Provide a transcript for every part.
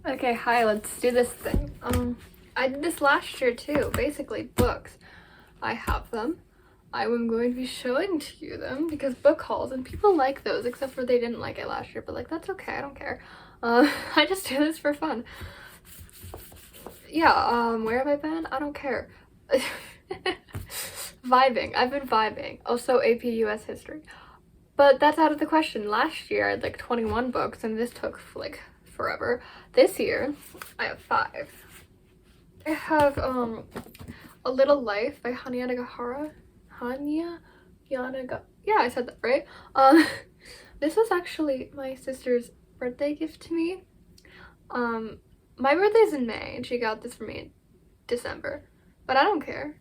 Okay, hi, let's do this thing. I did this last year too, basically books. I have them. I am going to be showing to you them because book hauls, and people like those, except for they didn't like it last year, but like, that's okay, I don't care. I just do this for fun. Yeah, where have I been? I don't care. Vibing, I've been vibing. Also AP US history. But that's out of the question. Last year I had like 21 books and this took like forever. This year I have 5. I have A Little Life by Hanyana Gahara. Yeah, I said that right. This was actually my sister's birthday gift to me. My birthday's in May and she got this for me in December. But I don't care.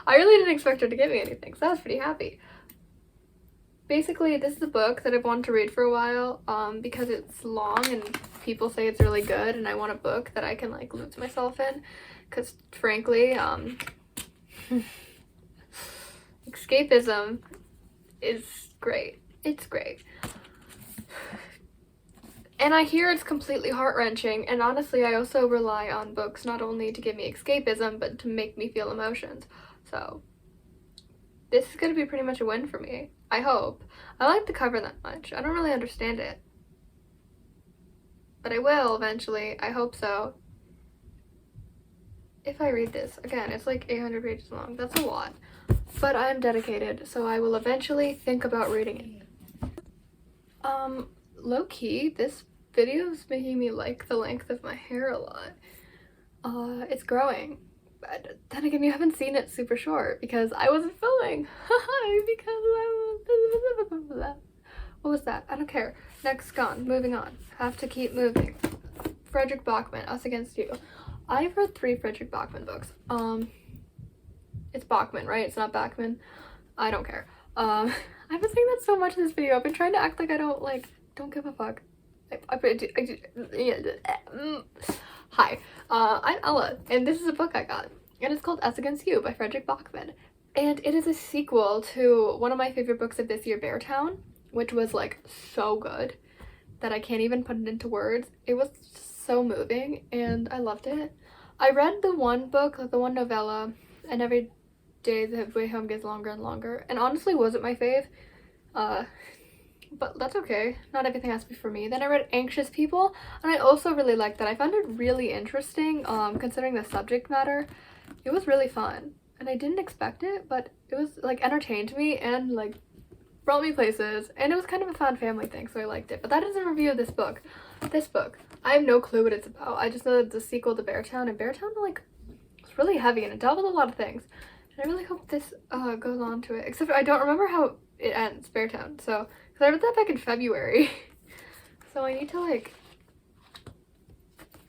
I really didn't expect her to give me anything, so I was pretty happy. Basically, this is a book that I've wanted to read for a while because it's long and people say it's really good, and I want a book that I can like lose myself in because frankly escapism is great. It's great. And I hear it's completely heart-wrenching, and honestly I also rely on books not only to give me escapism but to make me feel emotions. So this is going to be pretty much a win for me. I hope. I like the cover that much. I don't really understand it. But I will eventually. I hope so. If I read this. Again, it's like 800 pages long. That's a lot. But I'm dedicated, so I will eventually think about reading it. Low-key, this video is making me like the length of my hair a lot. It's growing. But then again, you haven't seen it super short because I wasn't filming. What was that? I don't care. Next, gone. Moving on. Have to keep moving. Frederick Bachman, Us Against You. I've read 3 Frederick Bachman books. It's Bachman, right? It's not Bachman. I don't care. I've been saying that so much in this video. I've been trying to act like I don't give a fuck. Hi, I'm Ella, and this is a book I got, and it's called Us Against You by Frederick Bachman, and it is a sequel to one of my favorite books of this year, Beartown, which was like so good that I can't even put it into words. It was just so moving, and I loved it. I read the one book, like the one novella, and every day the way home gets longer and longer, and honestly wasn't my fave. But that's okay. Not everything has to be for me. Then I read Anxious People, and I also really liked that. I found it really interesting, considering the subject matter. It was really fun, and I didn't expect it, but it was like entertained me and like brought me places, and it was kind of a fun family thing, so I liked it. But that is a review of this book. This book, I have no clue what it's about. I just know that it's a sequel to Beartown, and Beartown like it's really heavy and it dealt with a lot of things. And I really hope this goes on to it. Except I don't remember how it ends, Beartown. So, because I read that back in February. So I need to like...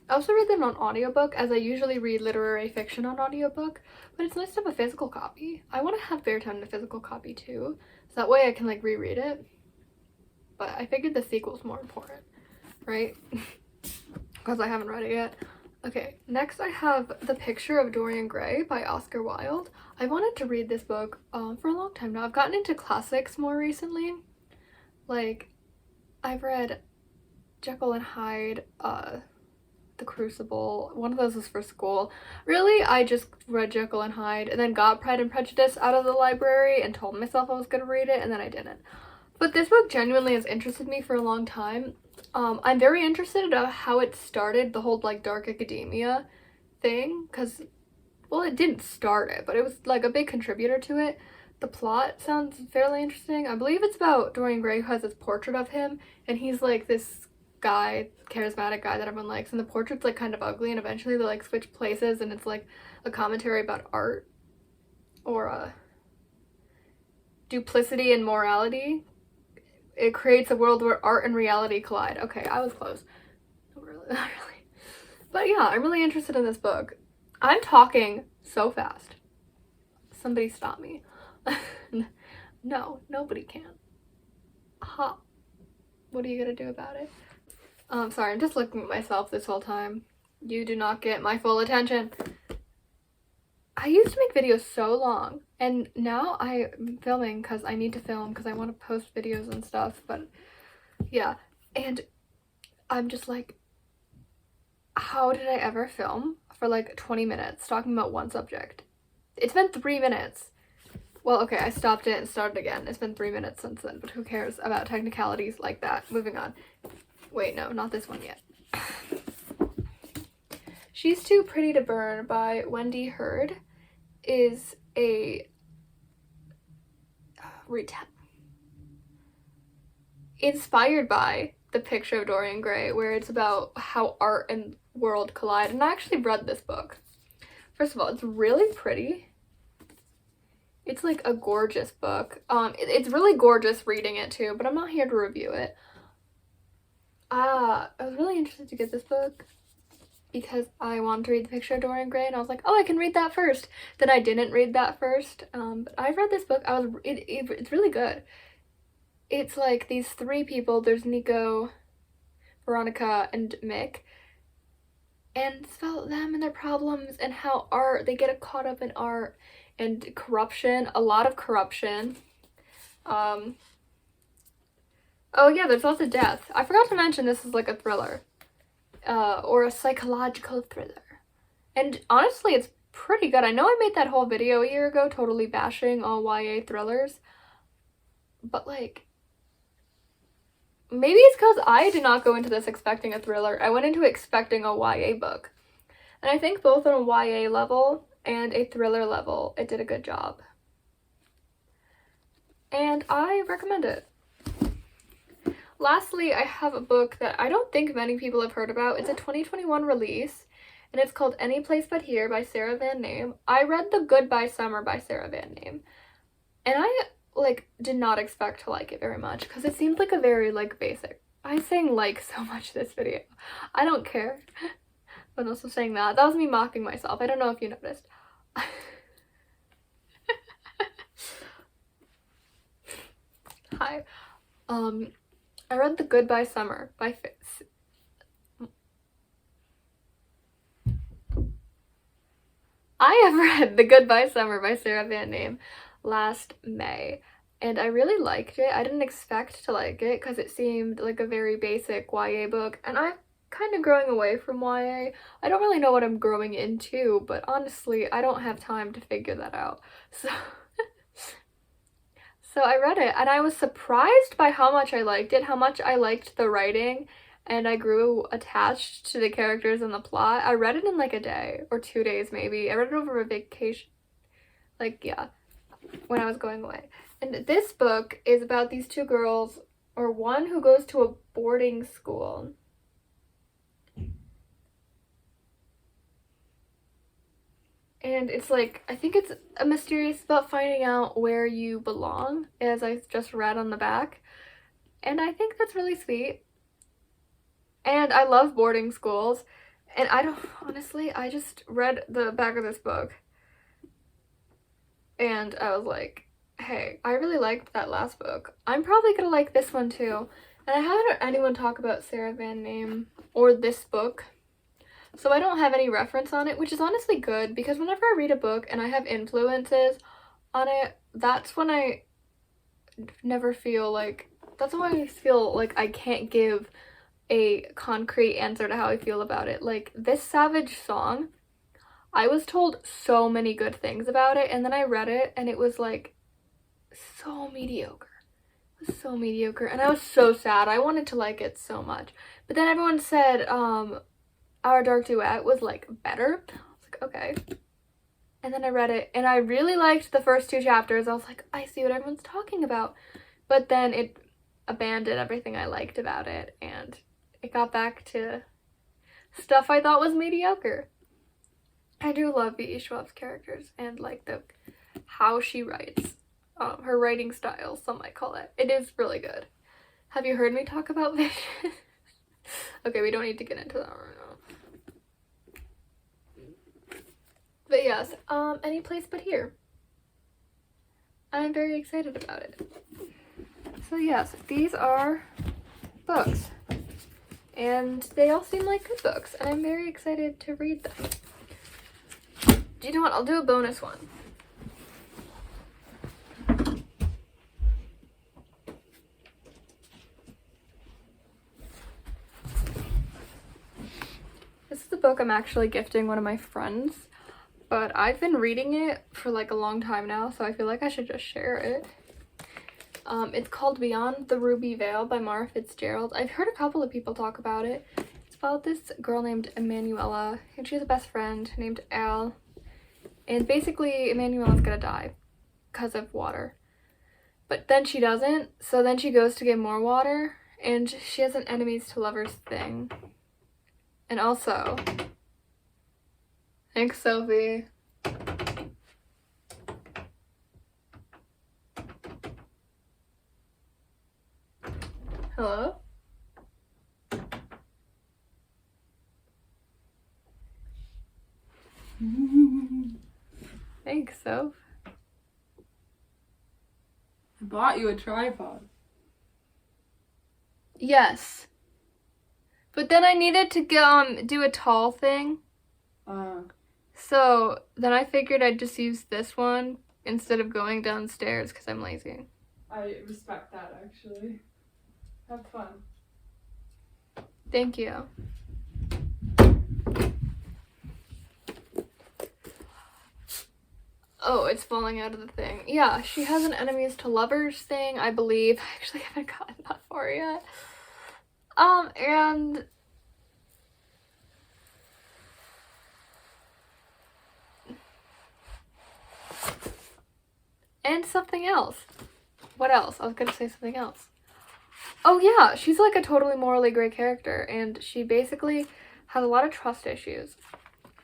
I also read them on audiobook, as I usually read literary fiction on audiobook. But it's nice to have a physical copy. I want to have Beartown in a physical copy too. So that way I can like reread it. But I figured the sequel's more important, right? Because I haven't read it yet. Okay, next I have The Picture of Dorian Gray by Oscar Wilde. I wanted to read this book for a long time now. I've gotten into classics more recently. Like, I've read Jekyll and Hyde, The Crucible. One of those was for school. Really, I just read Jekyll and Hyde and then got Pride and Prejudice out of the library and told myself I was going to read it, and then I didn't. But this book genuinely has interested me for a long time. I'm very interested in how it started, the whole like dark academia thing, because, well, it didn't start it, but it was like a big contributor to it. The plot sounds fairly interesting. I believe it's about Dorian Gray, who has this portrait of him, and he's like this guy, charismatic guy that everyone likes, and the portrait's like kind of ugly, and eventually they like switch places, and it's like a commentary about art, or duplicity and morality. It creates a world where art and reality collide. Okay, I was close. Not really. But yeah, I'm really interested in this book. I'm talking so fast. Somebody stop me. No, nobody can. Ha. What are you gonna do about it? Sorry, I'm just looking at myself this whole time. You do not get my full attention. I used to make videos so long, and now I'm filming because I need to film because I want to post videos and stuff, but yeah, and I'm just like, how did I ever film for like 20 minutes talking about one subject? It's been 3 minutes. Well, okay, I stopped it and started again. It's been 3 minutes since then, but who cares about technicalities like that? Moving on. Wait, no, not this one yet. She's Too Pretty to Burn by Wendy Hurd is a inspired by The Picture of Dorian Gray, where it's about how art and world collide. And I actually read this book. First of all, it's really pretty. It's like a gorgeous book. It's really gorgeous reading it too, but I'm not here to review it. I was really interested to get this book because I wanted to read The Picture of Dorian Gray, and I was like, oh, I can read that first. Then I didn't read that first. But I read this book. It's really good. It's like these three people. There's Nico, Veronica, and Mick. And it's about them and their problems and how they get caught up in art and corruption. A lot of corruption. Oh yeah, there's lots of death. I forgot to mention this is like a thriller. Or a psychological thriller. And honestly, it's pretty good. I know I made that whole video a year ago totally bashing all YA thrillers. But like, maybe it's because I did not go into this expecting a thriller. I went into expecting a YA book. And I think both on a YA level and a thriller level, it did a good job. And I recommend it. Lastly, I have a book that I don't think many people have heard about. It's a 2021 release, and it's called Any Place But Here by Sarah Van Name. I read The Goodbye Summer by Sarah Van Name, and I like did not expect to like it very much because it seemed like a very like basic. I'm saying like so much this video. I don't care. But also saying that was me mocking myself. I don't know if you noticed. Hi. I read The Goodbye Summer by I have read The Goodbye Summer by Sarah Van Name last May, and I really liked it. I didn't expect to like it because it seemed like a very basic YA book, and I'm kind of growing away from YA. I don't really know what I'm growing into, but honestly, I don't have time to figure that out. So I read it, and I was surprised by how much I liked it, how much I liked the writing, and I grew attached to the characters and the plot. I read it in like a day or 2 days maybe. I read it over a vacation. Like, yeah, when I was going away. And this book is about these two girls, or one who goes to a boarding school. And it's like, I think it's a mysterious about finding out where you belong, as I just read on the back. And I think that's really sweet. And I love boarding schools. And honestly, I just read the back of this book. And I was like, hey, I really liked that last book. I'm probably gonna like this one too. And I haven't heard anyone talk about Sarah Van Name or this book. So I don't have any reference on it, which is honestly good because whenever I read a book and I have influences on it, that's when I feel like I can't give a concrete answer to how I feel about it. Like this Savage song, I was told so many good things about it, and then I read it and it was like so mediocre. It was so mediocre, and I was so sad. I wanted to like it so much. But then everyone said, Our Dark Duet was like better. I was like, okay. And then I read it and I really liked the first 2 chapters. I was like, I see what everyone's talking about. But then it abandoned everything I liked about it and it got back to stuff I thought was mediocre. I do love V.E. Schwab's characters and like how she writes. Her writing style, some might call it. It is really good. Have you heard me talk about Vision? Okay, we don't need to get into that right now. But yes, Any Place But Here. I'm very excited about it. So yes, these are books. And they all seem like good books, and I'm very excited to read them. Do you know what? I'll do a bonus one. This is book I'm actually gifting one of my friends, but I've been reading it for like a long time now, so I feel like I should just share it. It's called Beyond the Ruby Veil by Mara Fitzgerald. I've heard a couple of people talk about it. It's about this girl named Emanuela, and she has a best friend named Al. And basically, Emanuela's gonna die because of water. But then she doesn't, so then she goes to get more water, and she has an enemies to lovers thing. And also, thanks, Sophie. Hello? Thanks, Soph. I bought you a tripod. Yes. But then I needed to do a tall thing. So then I figured I'd just use this one instead of going downstairs because I'm lazy. I respect that, actually. Have fun. Thank you. Oh, it's falling out of the thing. Yeah, she has an enemies to lovers thing, I believe. I actually haven't gotten that far yet. And something else. What else? I was gonna say something else. Oh yeah, she's like a totally morally gray character, and she basically has a lot of trust issues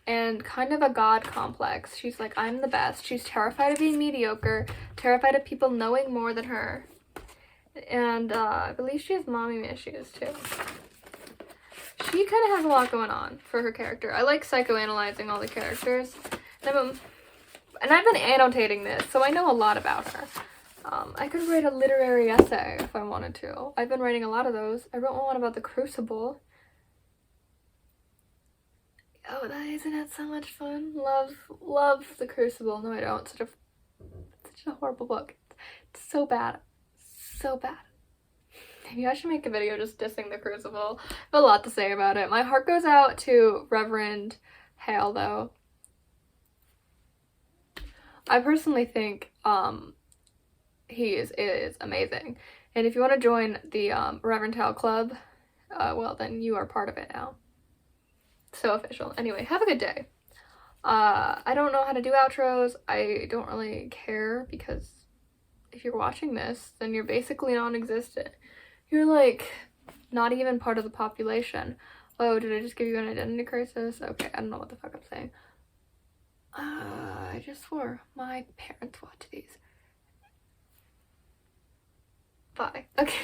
and kind of a god complex. She's like, I'm the best. She's terrified of being mediocre, terrified of people knowing more than her. And I believe she has mommy issues too. She kind of has a lot going on for her character. I like psychoanalyzing all the characters. And I've been annotating this, so I know a lot about her. I could write a literary essay if I wanted to. I've been writing a lot of those. I wrote one about the Crucible. Oh, isn't that so much fun? Love the Crucible. No, I don't. Such a horrible book. It's so bad. So bad. Maybe I should make a video just dissing the Crucible. I have a lot to say about it. My heart goes out to Reverend Hale, though. I personally think he is amazing. And if you want to join the Reverend Hale Club, well, then you are part of it now. So official. Anyway, have a good day. I don't know how to do outros. I don't really care because if you're watching this, then you're basically non-existent. You're like not even part of the population. Oh, did I just give you an identity crisis? Okay, I don't know what the fuck I'm saying. I just swore my parents watch these. Bye. Okay.